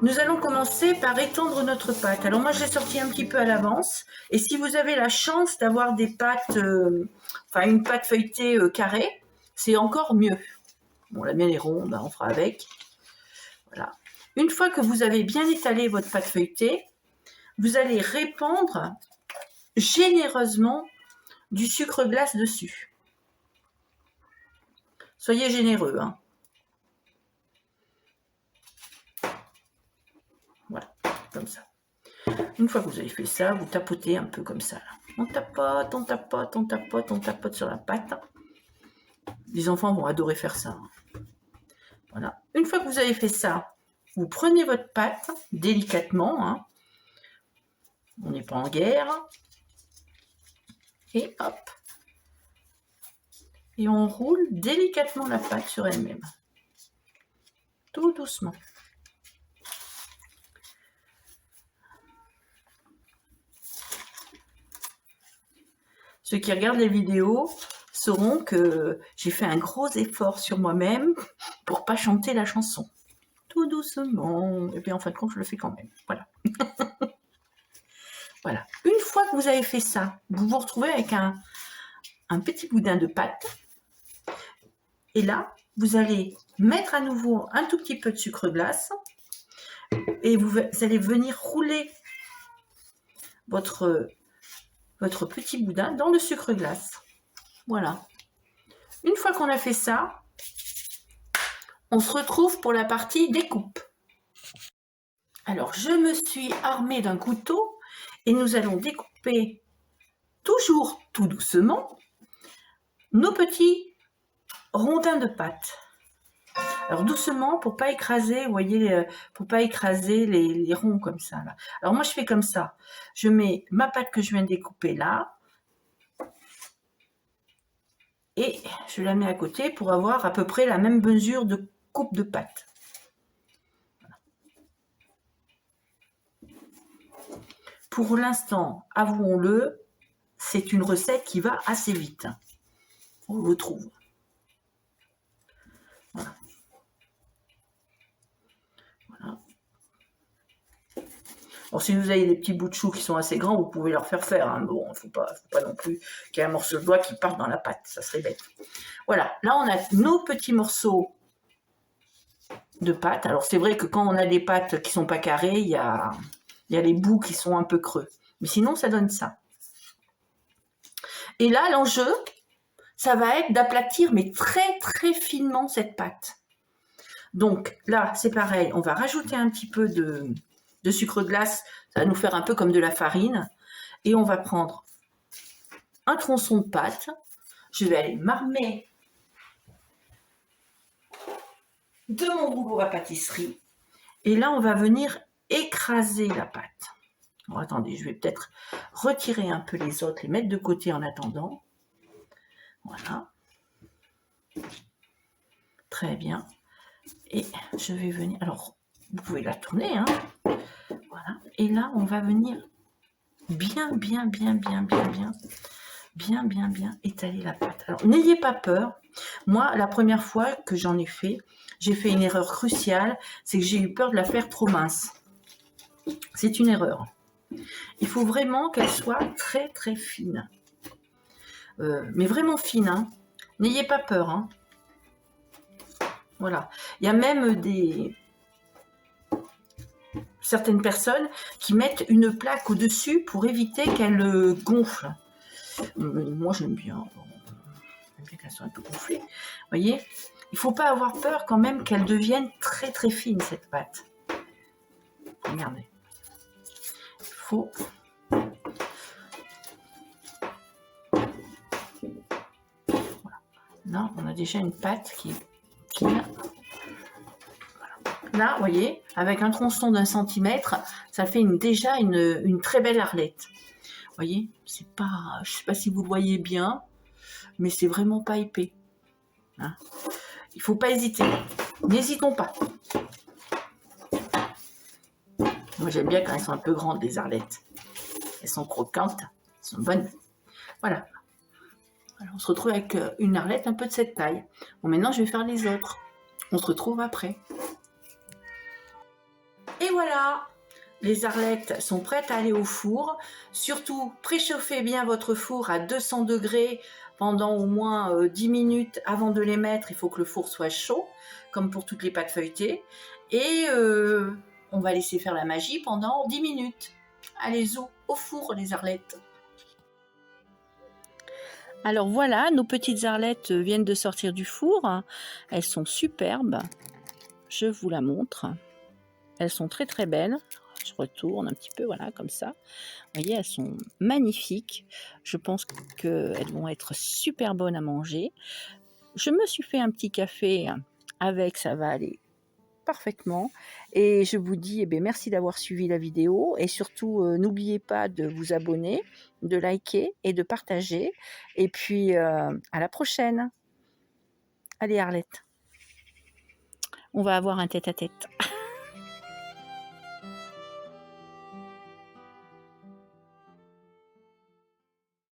Nous allons commencer par étendre notre pâte. Alors moi, je l'ai sorti un petit peu à l'avance. Et si vous avez la chance d'avoir des pâtes, une pâte feuilletée carrée, c'est encore mieux. Bon, la mienne est ronde, on fera avec. Voilà. Une fois que vous avez bien étalé votre pâte feuilletée, vous allez répandre généreusement du sucre glace dessus. Soyez généreux, hein. Voilà, comme ça. Une fois que vous avez fait ça, vous tapotez un peu comme ça. Là. On tapote, on tapote, on tapote, on tapote sur la pâte. Les enfants vont adorer faire ça. Voilà. Une fois que vous avez fait ça, vous prenez votre pâte délicatement. Hein. On n'est pas en guerre. Et hop. Et on roule délicatement la pâte sur elle-même. Tout doucement. Ceux qui regardent les vidéos sauront que j'ai fait un gros effort sur moi-même pour pas chanter la chanson. Tout doucement. Et puis en fin de compte, je le fais quand même. Voilà. Voilà. Une fois que vous avez fait ça, vous vous retrouvez avec un petit boudin de pâte. Et là, vous allez mettre à nouveau un tout petit peu de sucre glace. Et vous allez venir rouler votre petit boudin dans le sucre glace. Voilà. Une fois qu'on a fait ça, on se retrouve pour la partie découpe. Alors, je me suis armée d'un couteau et nous allons découper toujours tout doucement nos petits rondins de pâte. Alors doucement pour pas écraser, vous voyez, pour pas écraser les ronds comme ça. Là. Alors moi je fais comme ça. Je mets ma pâte que je viens de découper là et je la mets à côté pour avoir à peu près la même mesure de coupe de pâte. Pour l'instant, avouons-le, c'est une recette qui va assez vite. On le trouve. Voilà. Voilà. Alors, si vous avez des petits bouts de chou qui sont assez grands, vous pouvez leur faire. Hein. Bon, il ne faut pas non plus qu'il y ait un morceau de doigt qui parte dans la pâte. Ça serait bête. Voilà. Là, on a nos petits morceaux de pâte. Alors, c'est vrai que quand on a des pâtes qui ne sont pas carrées, il y a les bouts qui sont un peu creux. Mais sinon, ça donne ça. Et là, l'enjeu, ça va être d'aplatir, mais très, très finement cette pâte. Donc, là, c'est pareil. On va rajouter un petit peu de sucre glace, ça va nous faire un peu comme de la farine. Et on va prendre un tronçon de pâte. Je vais aller m'armer de mon rouleau à pâtisserie. Et là, on va venir écraser la pâte. Bon, attendez, je vais peut-être retirer un peu les autres, les mettre de côté en attendant. Voilà. Très bien. Et je vais venir... Alors, vous pouvez la tourner, hein. Voilà. Et là, on va venir bien étaler la pâte. Alors, n'ayez pas peur. Moi, la première fois que j'en ai fait, j'ai fait une erreur cruciale, c'est que j'ai eu peur de la faire trop mince. C'est une erreur. Il faut vraiment qu'elle soit très, très fine. Mais vraiment fine, hein. N'ayez pas peur, hein. Voilà. Il y a même certaines personnes qui mettent une plaque au-dessus pour éviter qu'elle gonfle. Moi, j'aime bien. J'aime bien qu'elle soit un peu gonflée. Vous voyez, il ne faut pas avoir peur quand même qu'elle devienne très très fine, cette pâte. Regardez. Il faut... Voilà. Là, on a déjà une pâte qui est fine. Là, vous voyez, avec un tronçon d'1 centimètre, ça fait déjà une très belle arlette. Vous voyez, c'est pas, je ne sais pas si vous le voyez bien, mais c'est vraiment pas épais. Hein, il ne faut pas hésiter. N'hésitons pas. Moi, j'aime bien quand elles sont un peu grandes, les arlettes. Elles sont croquantes, elles sont bonnes. Voilà. Alors, on se retrouve avec une arlette un peu de cette taille. Bon, maintenant, je vais faire les autres. On se retrouve après. Et voilà, les arlettes sont prêtes à aller au four. Surtout, préchauffez bien votre four à 200 degrés pendant au moins 10 minutes avant de les mettre. Il faut que le four soit chaud, comme pour toutes les pâtes feuilletées. Et on va laisser faire la magie pendant 10 minutes. Allez, au four, les arlettes. Alors voilà, nos petites arlettes viennent de sortir du four. Elles sont superbes. Je vous la montre. Elles sont très très belles. Je retourne un petit peu, voilà, comme ça. Vous voyez, elles sont magnifiques. Je pense qu'elles vont être super bonnes à manger. Je me suis fait un petit café avec, ça va aller parfaitement. Et je vous dis merci d'avoir suivi la vidéo. Et surtout, n'oubliez pas de vous abonner, de liker et de partager. Et puis, à la prochaine. Allez Arlette, on va avoir un tête-à-tête.